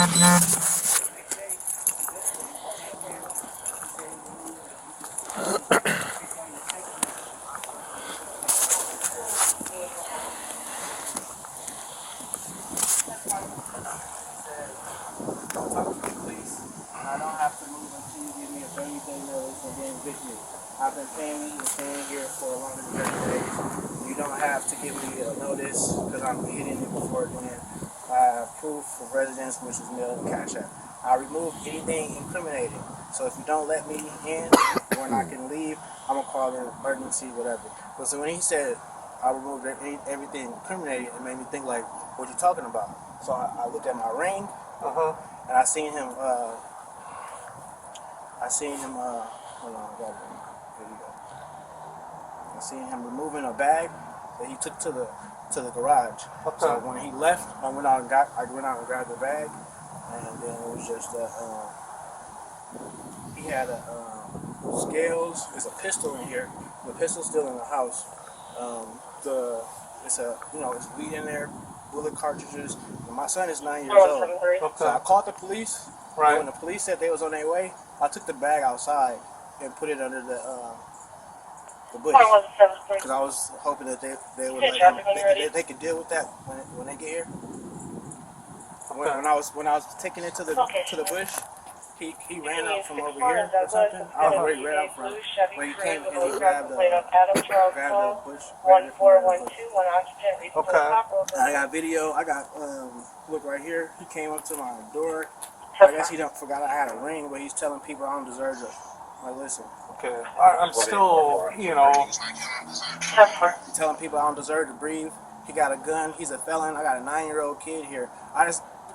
I don't have to move until you give me a 30-day notice and then evict me. I've been paying here for longer than 30 days. You don't have to give me a notice because I'm hitting it before then. Proof of residence, which is mail and cash app. I remove anything incriminating. So if you don't let me in when I can leave, I'm going to call an emergency, whatever. But so when he said I removed everything incriminating, it made me think like, what you talking about? So I looked at my ring, and I seen him, hold on, I got it. Here you go. I seen him removing a bag that he took to the garage. Okay. So when he left, I went out and grabbed the bag, and then it was just he had scales. There's a pistol in here. The pistol's still in the house. It's weed in there, bullet cartridges. And my son is 9 years old. Okay. So I called the police. Right. When the police said they was on their way, I took the bag outside and put it under the bush. Because I was hoping that they would they could deal with that when they get here. When I was taking it to the bush, he ran up from over here or something. I don't know where he ran up from. When he came and he grabbed the bush. 1412, okay. I got video. I got look right here. He came up to my door. I guess he forgot I had a ring, but he's telling people I don't deserve it. Like, listen. Okay. I'm still, telling people I don't deserve to breathe. He got a gun. He's a felon. I got a 9-year-old kid here.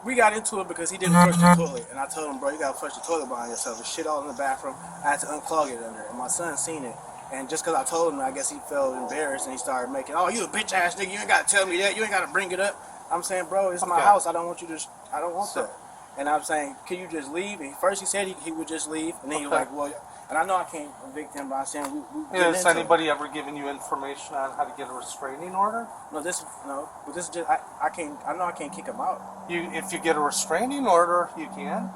We got into it because he didn't flush the toilet, and I told him, bro, you gotta flush the toilet behind yourself. There's shit all in the bathroom. I had to unclog it under, and my son seen it. And just because I told him, I guess he felt embarrassed, and he started making, oh, you a bitch ass nigga. You ain't gotta tell me that. You ain't gotta bring it up. I'm saying, bro, it's my house. I don't want you to. I don't want that. And I'm saying, can you just leave? And first he said he would just leave, and then he was like, well. And I know I can't evict him, but I'm saying has anybody ever given you information on how to get a restraining order? But this is just I can't. I know I can't kick him out. If you get a restraining order, you can.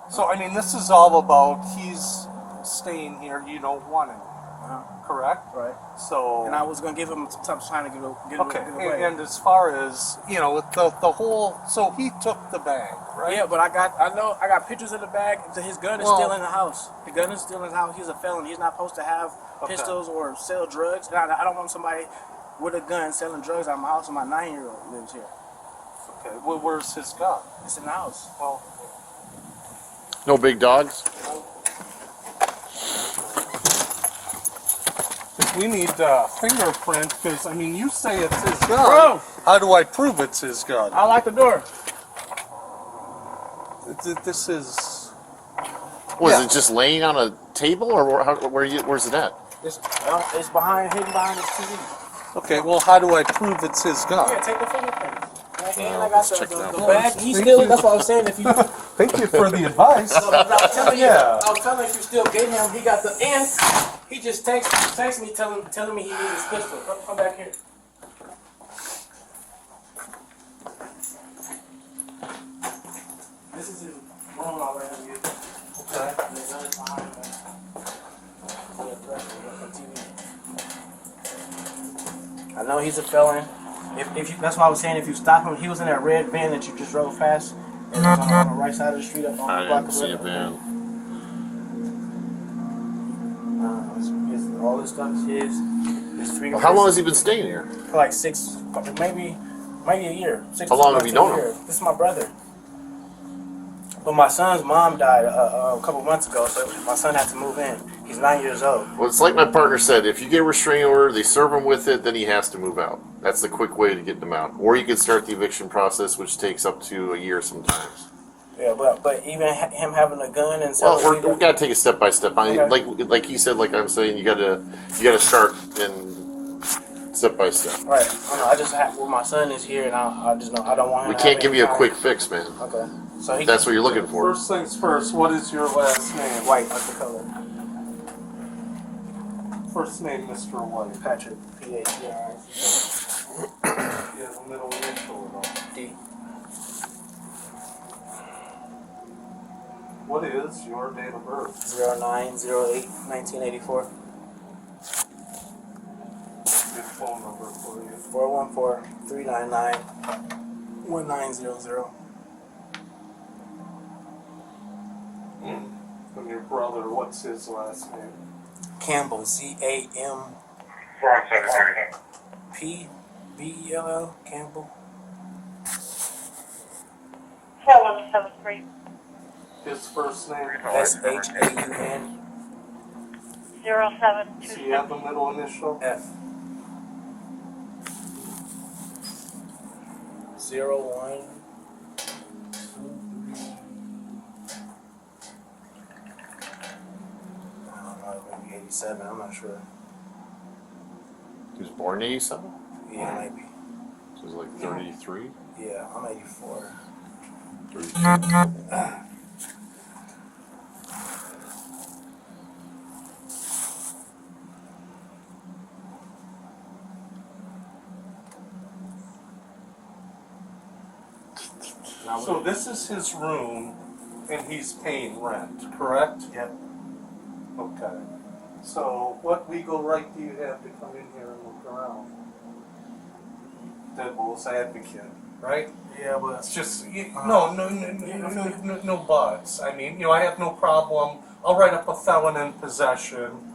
So I mean, this is all about he's staying here. You don't want him, correct? Right. So. And I was gonna give him some time to get away. And as far as the whole, so he took the bag, right? Yeah, but I got pictures of the bag. His gun is still in the house. The gun is still in the house. He's a felon. He's not supposed to have pistols or sell drugs. And I don't want somebody with a gun selling drugs out of my house. And my 9-year-old lives here. Okay. Well, where's his gun? It's in the house. Well. No big dogs? We need fingerprint because, I mean, you say it's his gun. Bro! How do I prove it's his gun? I like the door. This is... Was it just laying on a table, or where's it at? It's hidden behind the TV. Okay, well, how do I prove it's his gun? Yeah, take the fingerprint. And I got the bag. That's what I was saying. If you thank you for the advice. I was telling you, if you still get him, he got the and he just text me telling me he needs his pistol. Come back here. This is his room over here. Okay. And the gun is behind him. I know he's a felon. If you, that's why I was saying, if you stop him, he was in that red van that you just drove past, and it was on the right side of the street up on the block. I didn't see a van. All this stuff is his. Well, how long has he been staying here? For like maybe a year. How long have you known him? This is my brother. But my son's mom died a couple months ago, so my son had to move in. He's 9 years old. Well, it's like my partner said, if you get a restraining order, they serve him with it, then he has to move out. That's the quick way to get them out. Or you can start the eviction process, which takes up to a year sometimes. Yeah, but even him having a gun and stuff. Well, we gotta take it step by step. Okay. Like he said, like I'm saying, you gotta start in step by step. Right. I just my son is here, and I just know I don't want him. We can't give you a quick fix, man. Okay. So that's what you're looking for. First things first. What is your last name? White, like the color. First name, Mr. White. Patrick. P-A-T-R. Yeah, the middle initial though. D. What is your date of birth? 09/08/1984. Good phone number for you. 414-399-1900. And your brother, what's his last name? Campbell, CAMPBELL, Campbell. 4173. His first name? SHAUN 0727. Does he have the middle initial? F 0123. I don't know, maybe 87. I'm not sure. He was born in 87? Yeah, maybe. So he's like 33? Yeah, I'm 84. 32. So this is his room, and he's paying rent, correct? Yep. Okay. So what legal right do you have to come in here and look around? Devil's advocate, right? Yeah, but It's just no buts. I mean, I have no problem. I'll write up a felon in possession.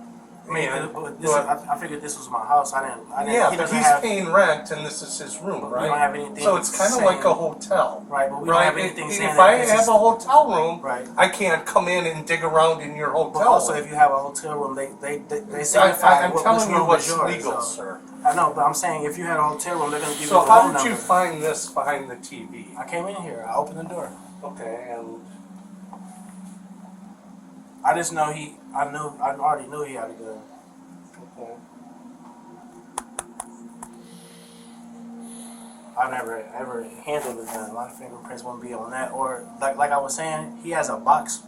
I mean, And- but this I figured this was my house. I didn't. yeah, He but doesn't he's have. paying rent, and this is his room, But right? we don't have anything So it's kind of saying- like a hotel. Right, but we don't Right? have anything saying If that I this have is- a hotel room, Right. I can't come in and dig around in your hotel But also, room. if you have a hotel room, they signify I'm which telling you room what's is yours, legal, so. sir. I know, but I'm saying if you had a hotel room, they're gonna give you So the how phone did you number. find this behind the TV? I came in here. I opened the door. Okay, and I just know I already knew he had a gun. okay. I never ever handled the gun. A lot of fingerprints won't be on that. Or like I was saying, he has a box.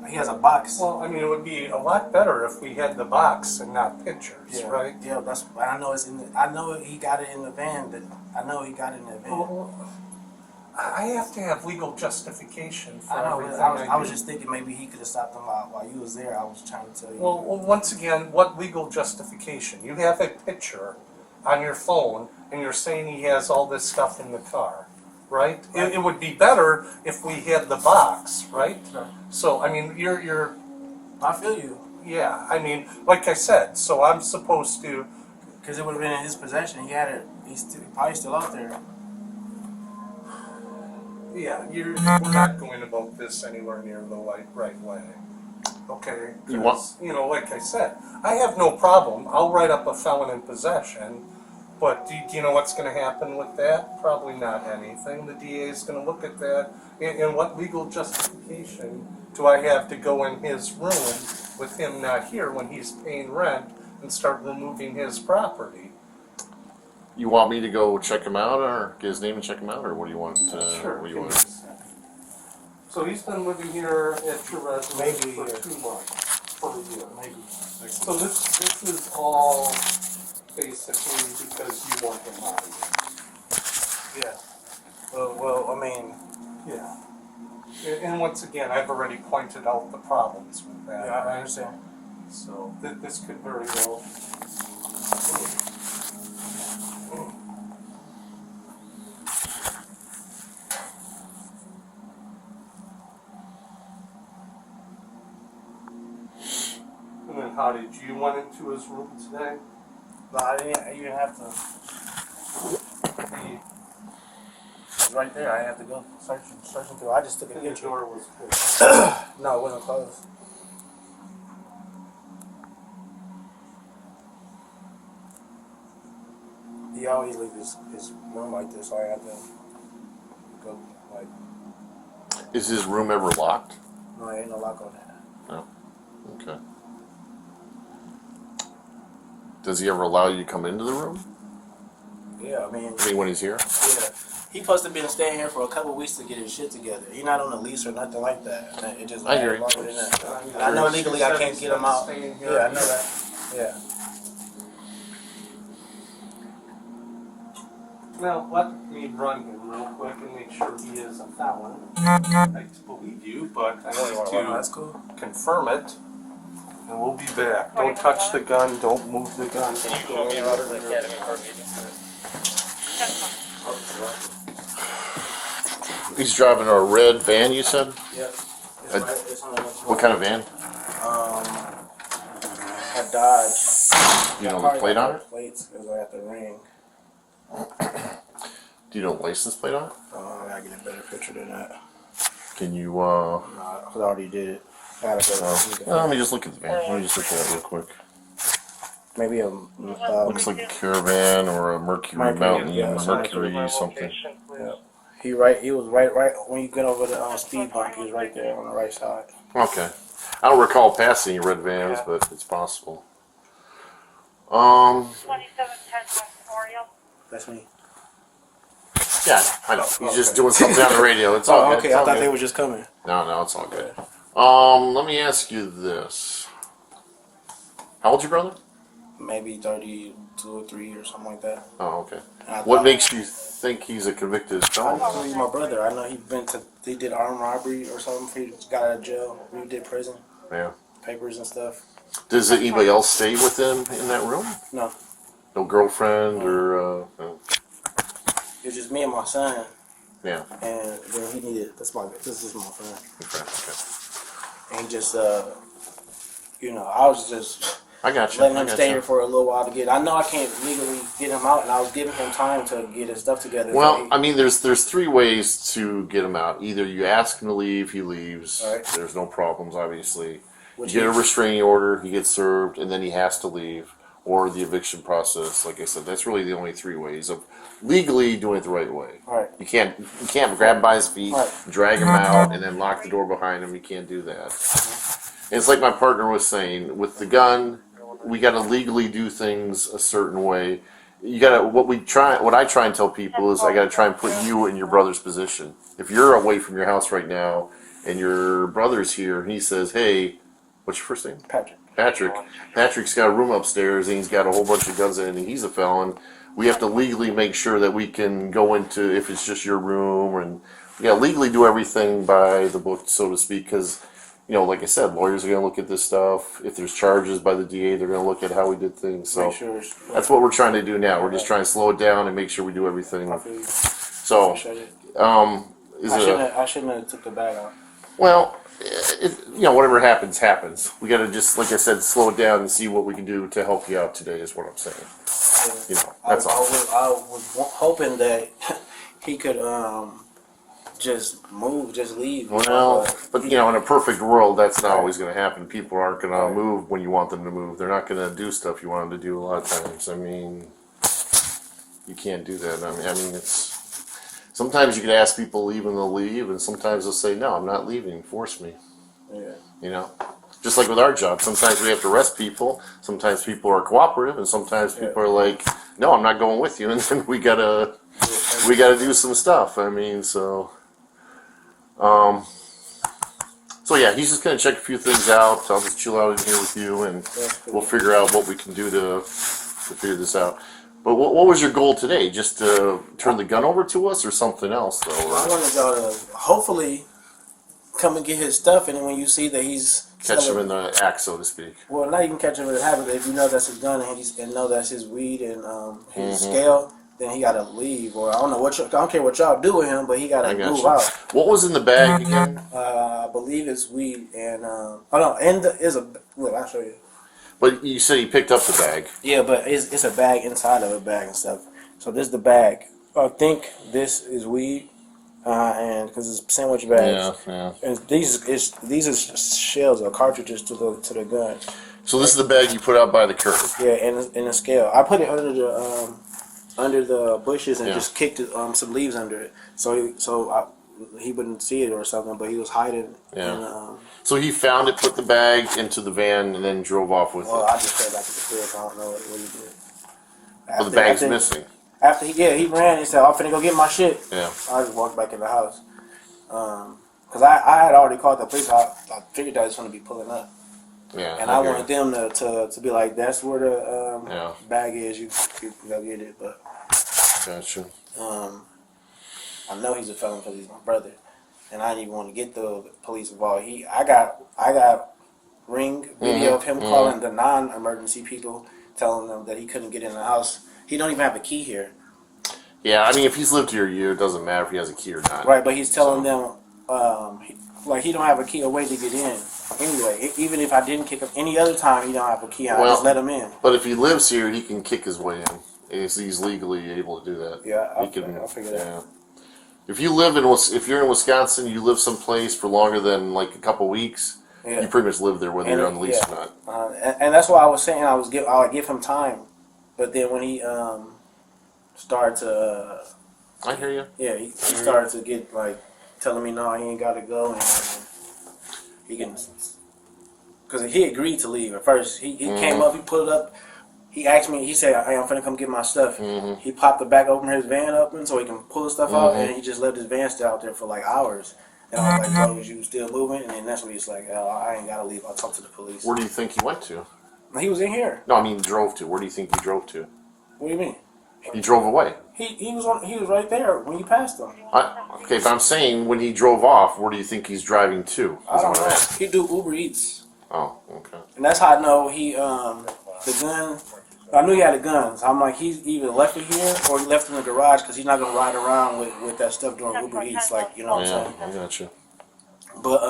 He has a box. Well, I mean, it would be a lot better if we had the box and not pictures, yeah, right? Yeah, that's. I know it's in. I know he got it in the van. I know he got it in the van. Well, I have to have legal justification for I know. everything I was do. just thinking maybe he could have stopped him while you was there. I was trying to tell you. Well, once again, what legal justification? You have a picture on your phone, and you're saying he has all this stuff in the car, right? Right. It would be better if we had the box, right? Right. So, I mean, you're I feel you. yeah, I mean, like I said, so I'm supposed to, Because it would have been in his possession. He had it. He's probably still out there. yeah, we're not going about this anywhere near the right way. Okay? You want- 'Cause, like I said, I have no problem. I'll write up a felon in possession, but do you know what's going to happen with that? Probably not anything. The DA is going to look at that, and what legal justification do I have to go in his room with him not here when he's paying rent and start removing his property? You want me to go check him out, or get his name and check him out, or what do you want? Sure. What do you give me want? a second. So he's been living here at your residence Maybe a for year. 2 months, for a year. Maybe. So this is all basically because you want him out of Yeah. Well, I mean, here. Yeah. And once again, I've already pointed out the problems with that. yeah, I right? understand. So this could very well. And then how did you went into his room today? No, I didn't even have to. It's right there. I have to go searching through. I just took a And the picture. door was closed. No, it wasn't closed. He always leaves his room like this, so I have to go like. Is his room ever locked? No, there ain't no lock on that. No. Okay. Does he ever allow you to come into the room? Yeah, I mean, I mean, when he's here? yeah. He supposed to been staying here for a couple weeks to get his shit together. He not on a lease or nothing like that. And it just I hear you. longer than that. And I know legally I can't get him out. Yeah, I know that. Yeah. Now, let me run him real quick and make sure he is a felon. I believe you, but I need to confirm it. And we'll be back. Don't touch the gun. Don't move the gun. He's driving a red van, you said? Yep. What kind of van? A Dodge. Do you know the plate on it? Plates because I got the ring. Do you know the license plate on it? I gotta get a better picture than that. Can you, No, because I already did it. I gotta go. let me just look at the van. Let me just look at it real quick. Maybe a. Looks like a Caravan or a Mercury Mountain, yeah, Mercury something. Yeah. He was right when you get over the speed bump. He was right there on the right side. Okay. I don't recall passing red vans, Yeah. but it's possible. 2710 Memorial. That's me. Yeah, I know. He's just doing something on the radio. It's all Oh, good. okay. It's I all thought good. they were just coming. No, it's all good. Let me ask you this. How old's your brother? Maybe 32 or 3 or something like that. Oh, okay. And What makes you think he's a convicted I felon? know he's my brother. I know he did armed robbery or something. He got out of jail. He did prison Yeah. papers and stuff. Does anybody else stay with him in that room? No, No girlfriend or? No? it was just me and my son. Yeah. And then he needed. This is my friend. Okay. And he just I was just I got you. letting I him got stay you. here for a little while to get. I know I can't legally get him out, and I was giving him time to get his stuff together. Well, I mean, there's three ways to get him out. Either you ask him to leave, he leaves. All right. There's no problems, obviously. Which You get a is- restraining order, he gets served, and then he has to leave. Or the eviction process. Like I said, that's really the only three ways of legally doing it the right way. All right. You can't grab him by his feet, Right. drag him out, and then lock the door behind him. You can't do that. And it's like my partner was saying with the gun. We got to legally do things a certain way. You got to what I try and tell people is I got to try and put you in your brother's position. If you're away from your house right now and your brother's here, and he says, "Hey, what's your first name?" Patrick. Patrick's got a room upstairs and he's got a whole bunch of guns in it and he's a felon. We have to legally make sure that we can go into if it's just your room and legally do everything by the book, so to speak, because like I said, lawyers are going to look at this stuff. If there's charges by the DA, they're going to look at how we did things. So Make sure that's what we're trying to do now. We're just trying to slow it down and make sure we do everything. I feel you. So, I shouldn't have took the bag out. well, whatever happens, happens. We got to just, like I said, slow it down and see what we can do to help you out today is what I'm saying. That's all. I was hoping that he could just move, just leave. Well, but in a perfect world, that's not always going to happen. People aren't going to move when you want them to move. They're not going to do stuff you want them to do a lot of times. I mean, you can't do that. I mean, it's sometimes you can ask people to leave and they'll leave, and sometimes they'll say, "No, I'm not leaving. Force me." Yeah. Just like with our job, sometimes we have to arrest people. Sometimes people are cooperative, and sometimes people are like, "No, I'm not going with you," and then we gotta do some stuff. I mean, so yeah, he's just gonna check a few things out. I'll just chill out in here with you, and we'll figure out what we can do to figure this out. But what was your goal today? Just to turn the gun over to us, or something else, though? I wanted y'all to hopefully come and get his stuff, and then when you see that he's Catch him in the act, so to speak. well, not even catch him in the habit, but if you know that's his gun and know that's his weed and his scale, then he gotta leave. Or I don't know I don't care what y'all do with him, but he gotta move out. What was in the bag again? I believe it's weed and look, I'll show you. But you said he picked up the bag. Yeah, but it's a bag inside of a bag and stuff. So this is the bag. I think this is weed, and because it's sandwich bags. Yeah. And these are shells or cartridges to the gun. So this is the bag you put out by the curb. Yeah, and a scale. I put it under the bushes and just kicked some leaves under it, so he wouldn't see it or something. But he was hiding. Yeah. And, So he found it, put the bag into the van, and then drove off with well, it. I just stayed back at the crib. I don't know what he did. Well, the bag's missing. After he ran, he said, "I'm finna go get my shit." Yeah. I just walked back in the house. Because I had already called the police. I figured that was going to be pulling up. Yeah. And I wanted them to be like, that's where the Yeah. bag is. You go get it. But Gotcha. I know he's a felon because he's my brother, and I didn't even want to get the police involved. I got ring video of him calling the non-emergency people, telling them that he couldn't get in the house. He don't even have a key here. Yeah, I mean, if he's lived here a year, it doesn't matter if he has a key or not. Right, but he's telling them, he don't have a key, a way to get in. Anyway, even if I didn't kick him any other time, he don't have a key. I just let him in. But if he lives here, he can kick his way in. He's legally able to do that. Yeah, I'll figure that out. If you're in Wisconsin, you live someplace for longer than like a couple weeks, you pretty much live there whether you're on the lease or not. And that's why I was saying I would give him time, but then when he started to, I hear you. Yeah, he started to get like telling me no, he ain't got to go, and he can, because he agreed to leave at first. He came up, he pulled up. He asked me, he said, hey, I'm finna come get my stuff. He popped the back open his van open so he can pull his stuff out, and he just left his van still out there for like hours. And I was like, bro, is you still moving? And then that's when he's like, oh, I ain't gotta leave, I'll talk to the police. Where do you think he went to? He was in here. No, I mean drove to. Where do you think he drove to? What do you mean? He drove away. He was right there when you passed him. Okay, but I'm saying when he drove off, where do you think he's driving to? I don't know. He do Uber Eats. Oh, okay. And that's how I know he the gun. I knew he had a gun. So I'm like, he's either left it here or he left it in the garage because he's not gonna ride around with that stuff doing Uber Eats, like, you know what I'm saying? I got you. But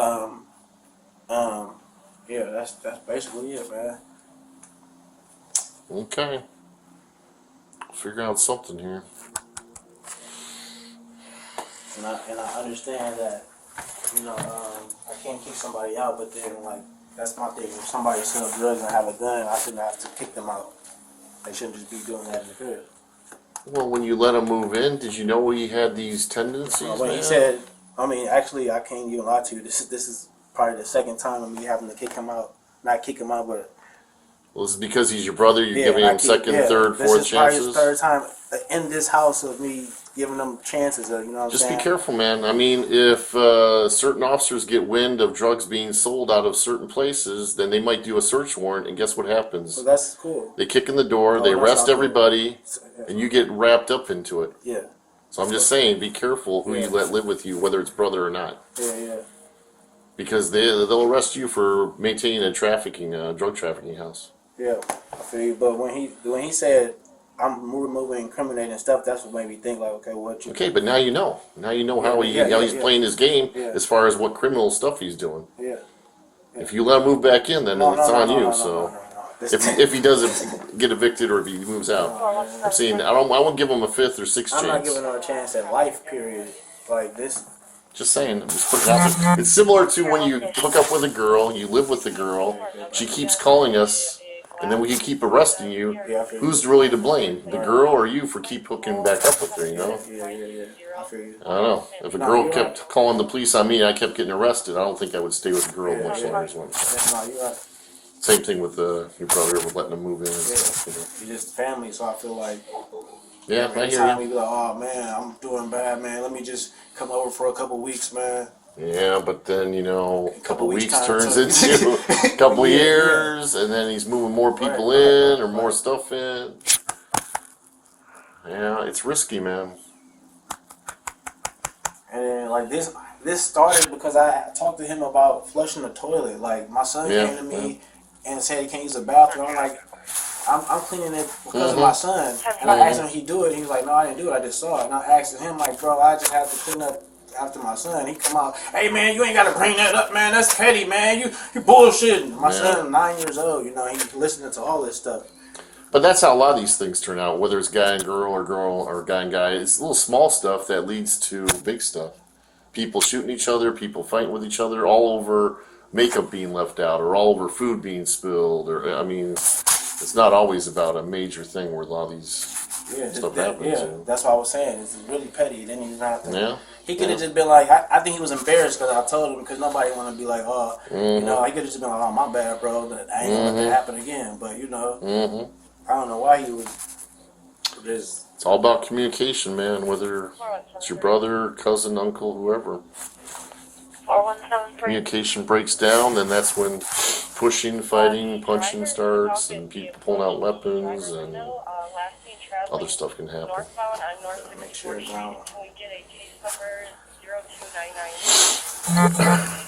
yeah, that's basically it, man. Okay. Figure out something here. And I understand that, you know, I can't kick somebody out, but then like that's my thing. If somebody sells drugs and have a gun, I shouldn't have to kick them out. They shouldn't just be doing that in the crib. Well, when you let him move in, did you know he had these tendencies? When he said, I mean, actually, I can't even lie to you. This is probably the second time of me having to kick him out. Not kick him out, but. Well, it's because he's your brother. You're giving him second, third, fourth chances. This is probably his third time in this house of me giving them chances. You know what I'm saying? Just be careful, man. I mean, if certain officers get wind of drugs being sold out of certain places, then they might do a search warrant, and guess what happens? So that's cool. They kick in the door, they arrest everybody, and you get wrapped up into it. Yeah. So I'm just saying, be careful who you let live with you, whether it's brother or not. Yeah. Because they'll arrest you for maintaining a drug trafficking house. Yeah, I feel you. But when he said I'm removing incriminating stuff, that's what made me think like, okay, what you? Okay, but now you know. Now you know how he's playing his game as far as what criminal stuff he's doing. Yeah. If you let him move back in, then it's on you. So if he doesn't get evicted or if he moves out, I'm saying I won't give him a fifth or sixth chance. I'm not giving him a chance at life. Period. Like this. Just saying, just put it out there. It's similar to when you hook up with a girl, you live with the girl, she keeps calling us, and then we keep arresting you. Who's really to blame? The girl or you for keep hooking back up with her, you know? Yeah. I feel you. I don't know. If a girl kept calling the police on me and I kept getting arrested, I don't think I would stay with the girl much longer as well. No, you're right. Same thing with your brother, with letting him move in. You're just family, so I feel like. Yeah, I hear you. We be like, oh man, I'm doing bad, man. Let me just come over for a couple weeks, man. Yeah, but then, a couple weeks turns into a couple years, and then he's moving more people in or more stuff in. Yeah, it's risky, man. And then, like, this started because I talked to him about flushing the toilet. Like, my son came to me and said he can't use the bathroom. I'm like, I'm cleaning it because of my son. And I asked him if he do it. He was like, no, I didn't do it. I just saw it. And I asked him, like, bro, I just have to clean up after my son. He come out, hey, man, you ain't got to bring that up, man. That's petty, man. You bullshitting. My son, 9 years old, he's listening to all this stuff. But that's how a lot of these things turn out, whether it's guy and girl or guy and guy. It's little small stuff that leads to big stuff. People shooting each other, people fighting with each other, all over makeup being left out or all over food being spilled. Or I mean, it's not always about a major thing where a lot of these stuff happens. Yeah, that's what I was saying. It's really petty. He didn't even have to. Yeah. He could have just been like, I think he was embarrassed because I told him, because nobody want to be like, oh, he could have just been like, oh, my bad, bro. I ain't gonna let that happen again. But I don't know why he would just. It's all about communication, man. Whether it's your brother, cousin, uncle, whoever. 4173. Communication breaks down, then that's when pushing, fighting, punching starts, and people pulling out weapons, and other stuff can happen. Northbound on North Make 64th sure it's Street out. until we get a case number 0299.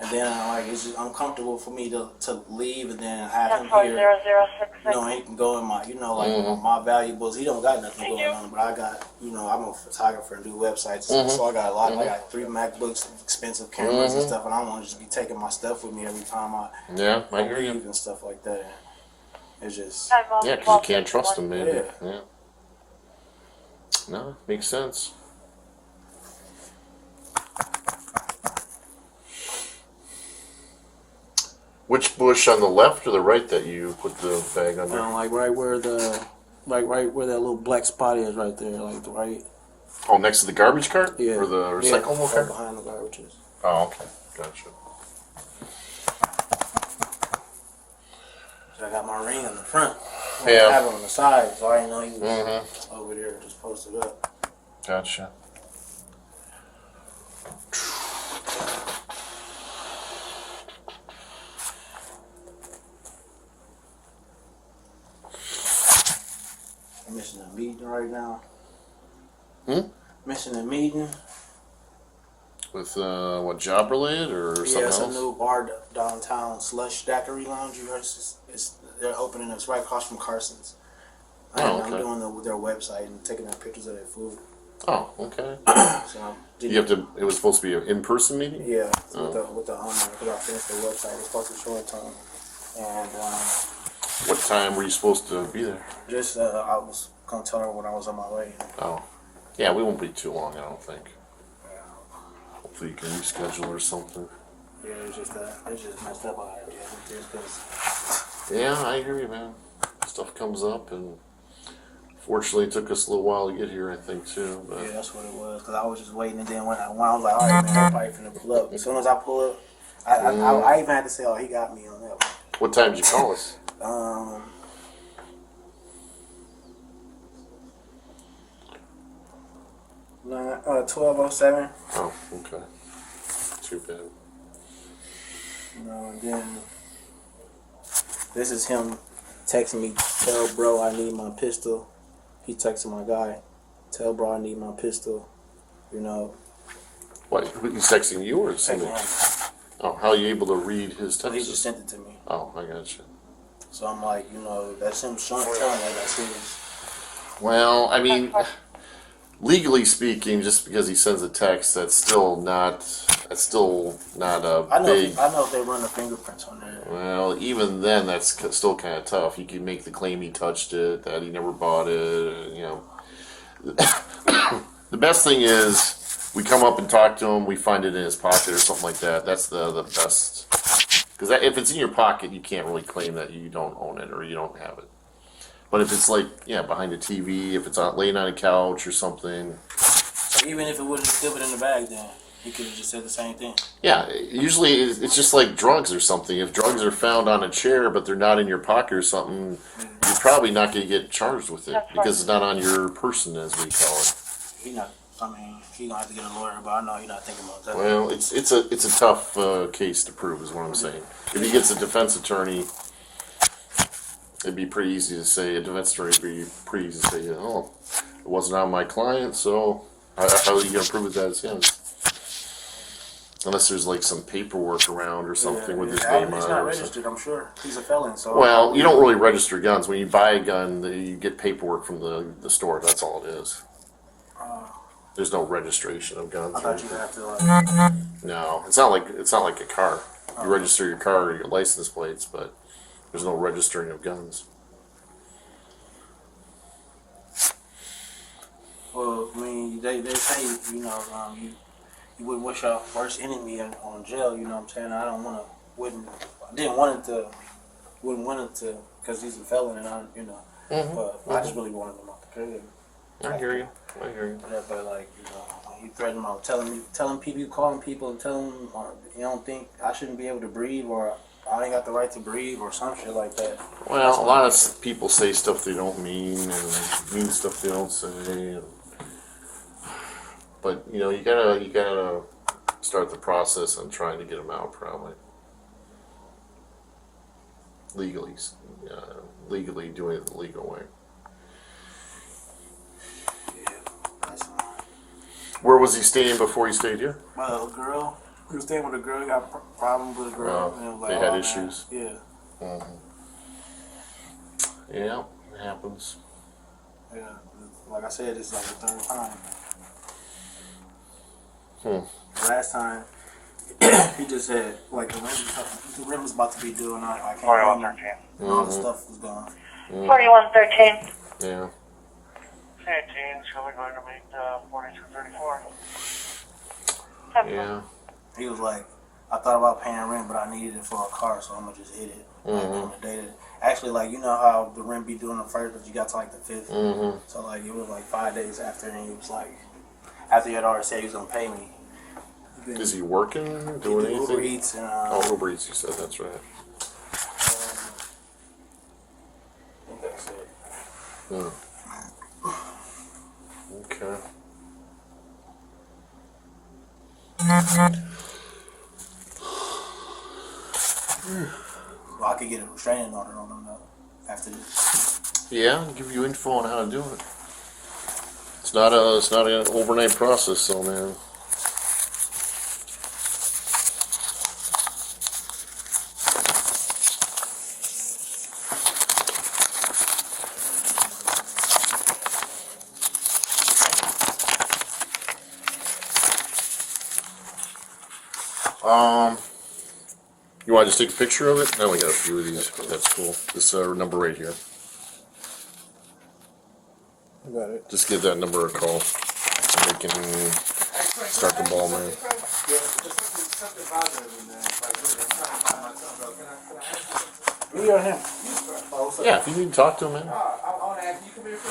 And then like it's just uncomfortable for me to leave and then have him Ten here. 4066. You know, he can go in my, you know, like my valuables. He don't got nothing going on, but I got, you know, I'm a photographer and do websites, so I got a lot. I got 3 MacBooks, expensive cameras and stuff, and I don't want to just be taking my stuff with me every time I I hear you. leave and stuff like that. It's just Yeah, because you can't trust them, maybe. Yeah. No, makes sense. Which bush on the left or the right that you put the bag under? like right where that little black spot is right there, like the right. Oh, next to the garbage cart? Yeah. Or the recyclable right cart? behind the garbages. Oh, okay. Gotcha. So I got my ring on the front. Yeah. I have it on the side, so I didn't know he was over there just posted up. Gotcha. I'm missing a meeting right now. Missing a meeting. With what, job related or something Yeah, it's else? a new bar downtown, Slush Daiquiri Lounge. You heard? They're opening. It's right across from Carson's. Oh, I'm okay. doing their website and taking their pictures of their food. Oh, okay. So I'm You have to. It was supposed to be an in-person meeting. Yeah, with the owner, because I finished the website. It's supposed to show it to him. And What time were you supposed to be there? just I was gonna tell her when I was on my way. Oh, yeah. We won't be too long, I don't think. Hopefully, you can reschedule or something. Yeah, it's just messed up out here. Just 'cause Yeah, I hear you, man. Stuff comes up, and fortunately, it took us a little while to get here, I think, too. But yeah, that's what it was. Because I was just waiting, and then when I was like, all right, man, everybody finna pull up. As soon as I pull up, I even had to say, oh, he got me on that one. what time did you call us? 12:07. Oh, okay. Too bad. And then this is him texting me, tell bro I need my pistol. He texted my guy, tell bro I need my pistol. You know, What? He's texting you or something? texting him. Oh, how are you able to read his So he text? just sent it to me. Oh, I got you. So I'm like, you know, that's him telling me that's his. Well, I mean, legally speaking, just because he sends a text, that's still not a big. I know if they run the fingerprints on there. Well, even then, that's still kind of tough. You can make the claim he touched it, that he never bought it. You know, the best thing is we come up and talk to him. We find it in his pocket or something like that. That's the best. Because if it's in your pocket, you can't really claim that you don't own it or you don't have it. But if it's like, behind a TV, if it's laying on a couch or something. So even if it would have still been in the bag, then he could have just said the same thing. Yeah, usually it's just like drugs or something. If drugs are found on a chair but they're not in your pocket or something, you're probably not going to get charged with it because it's not on your person, as we call it. He gonna have to get a lawyer, but I know he's not thinking about that. Well, it's a tough case to prove, is what I'm saying. If he gets a defense attorney, it'd be pretty easy to say. A defense attorney would be pretty easy to say, oh, it wasn't on my client, so how are you going to prove that it's him? Unless there's like some paperwork around or something with his name on it. He's not or registered, I'm sure. He's a felon, so. Well, you don't really register guns. When you buy a gun, you get paperwork from the store. That's all it is. There's no registration of guns. I thought you have to. No, it's not like a car. You register your car or your license plates, but there's no registering of guns. Well, I mean, they say, you wouldn't wish your worst enemy on jail, you know what I'm saying? I wouldn't want it to, because he's a felon and but I just really wanted him off the crib. I hear you. Yeah, but like, when you threaten him, telling people, you calling people and telling them, you don't think I shouldn't be able to breathe or I ain't got the right to breathe or some shit like that. Well, a lot of people say stuff they don't mean and mean stuff they don't say. But you gotta start the process on trying to get them out, probably. legally, legally doing it the legal way. Yeah, that's fine. Where was he staying before he stayed here? A girl. He was staying with a girl. He got a problem with a girl. Oh, and it was they like, had man. issues. Yeah. Yeah, it happens. Yeah. Like I said, this is like the third time. Last time, he just said, like, the rim was about to be due, and I can't remember. And all the stuff was gone. 4113. Yeah. 18, so we're going to meet 4234. Yeah. He was like, I thought about paying rent, but I needed it for a car, so I'm gonna just hit it. Like, on the day that, actually, like, you know how the rent be doing the first, but you got to like the 5th. So like, it was like 5 days after, and he was like, after he had already said he was gonna pay me. Is he working, doing Uber anything? Eats and Uber Eats, you said, that's right. I think that's it. Okay. Well, I could get a restraining order on him though after this. Yeah, give you info on how to do it. It's not an overnight process, so man. You want to just take a picture of it? No, we got a few of these. That's cool. This number right here. You got it. Just give that number a call. We can start the ball, man. Me or him? Yeah, if you need to talk to him, man. I want to ask you, come here for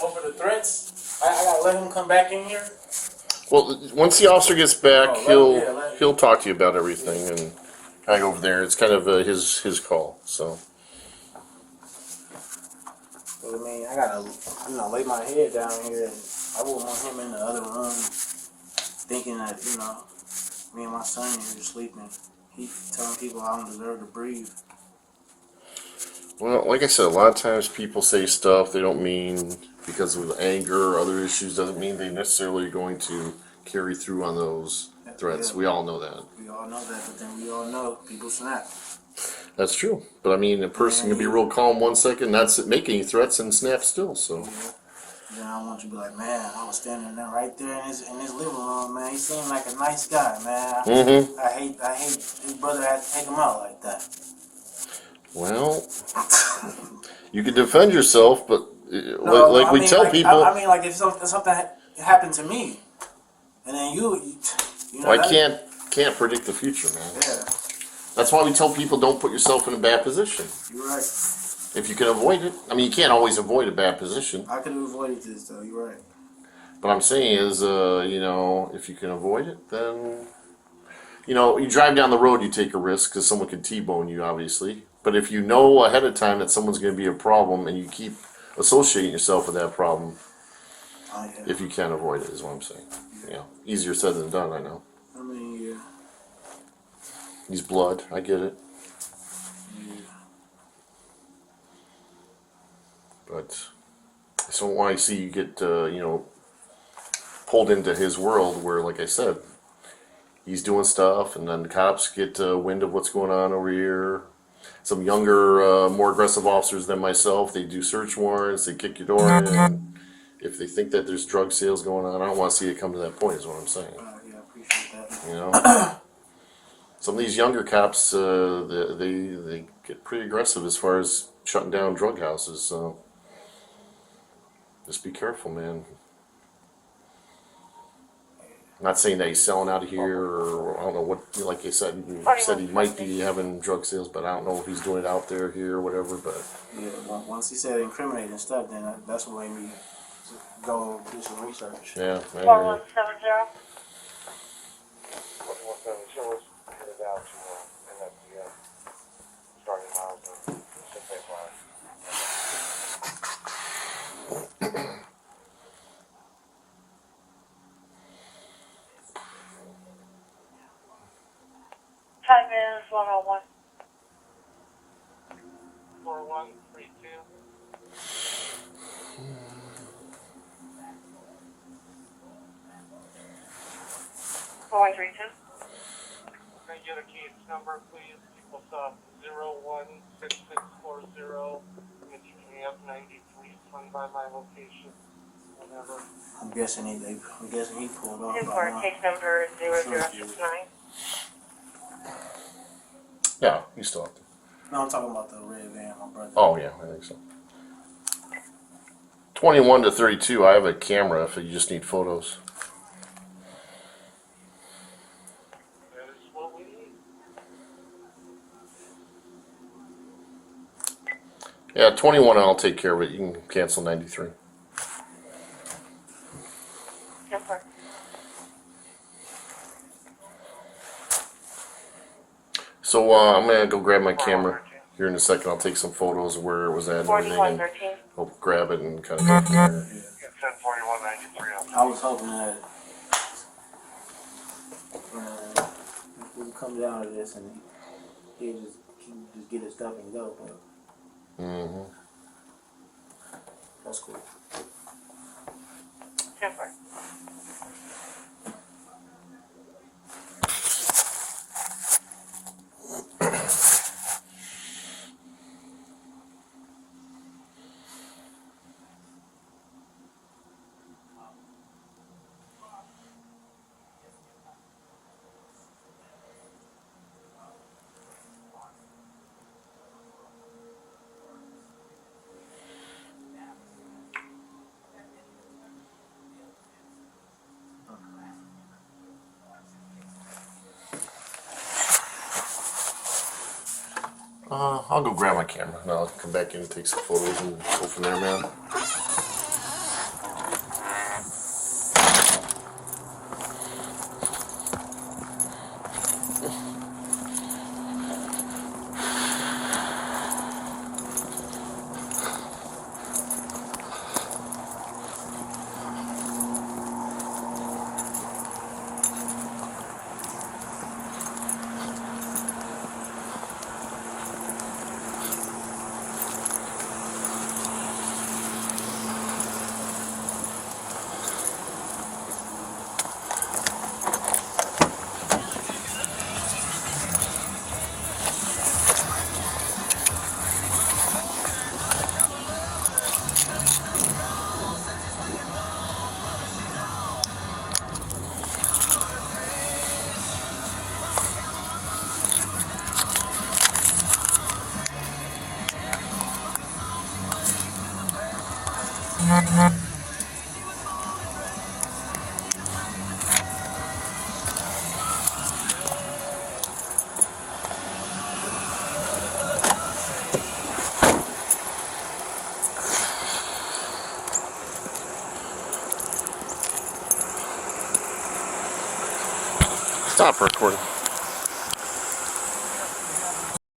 over the threats. I gotta let him come back in here. Well, once the officer gets back, Oh, let him- he'll talk to you about everything and hang over there. It's kind of his call. So But I mean, I gotta, lay my head down here, and I wouldn't want him in the other room thinking that, me and my son here sleeping. He telling people I don't deserve to breathe. well, like I said, a lot of times people say stuff they don't mean because of anger or other issues. Doesn't mean they necessarily are going to carry through on those threats. Yeah. We all know that. We all know that, but then we all know people snap. That's true. But I mean, a person can be real calm 1 second, not making threats, and snap still. So. Yeah. Then I want you to be like, man, I was standing there right there in his living room, man. He seemed like a nice guy, man. I hate his brother had to take him out like that. Well, you can defend yourself, but tell people. I mean, like if something happened to me, and then you know. I can't predict the future, man. Yeah, That's why we tell people don't put yourself in a bad position. you're right. If you can avoid it. I mean, you can't always avoid a bad position. I could have avoided this, though. You're right. But I'm saying is, if you can avoid it, then, you drive down the road, you take a risk because someone can T-bone you, obviously. But if you know ahead of time that someone's going to be a problem and you keep associating yourself with that problem, Oh, yeah. if you can avoid it, is what I'm saying. Easier said than done, I know. I mean, yeah. He's blood, I get it. But I just don't want to see you get, pulled into his world where, like I said, he's doing stuff, and then the cops get wind of what's going on over here. Some younger, more aggressive officers than myself, they do search warrants, they kick your door in. If they think that there's drug sales going on, I don't want to see it come to that point, is what I'm saying. Yeah, I appreciate that. You know? Some of these younger cops, they get pretty aggressive as far as shutting down drug houses, so just be careful, man. I'm not saying that he's selling out of here, or I don't know what, like you said he might be having drug sales, but I don't know if he's doing it out there, here, or whatever, but... Yeah, once he said incriminating stuff, then that's what made me go do some research. Yeah, I hear 4170. 4170, let's get it out to NFPM, starting miles of 685. Time is 101. 4132. 4132. Can I get a case number, please? People saw 016640. F 93. Swing by my location. Whatever. I'm guessing he pulled off. For case number 0069. Yeah, you still have to. No, I'm talking about the red van, my brother. Oh, yeah, I think so. 21 to 32, I have a camera if you just need photos. That is what we need. Yeah, 21, I'll take care of it. You can cancel 93. Yes, sir. So I'm gonna go grab my camera here in a second. I'll take some photos of where it was at and everything, and 4113. I'll grab it and kind of go from there. It's 104193. I was hoping that if we come down to this and he just get his stuff and go, but that's cool. Yes, sir. I'll go grab my camera and I'll come back in and take some photos and go from there, man. Stop recording.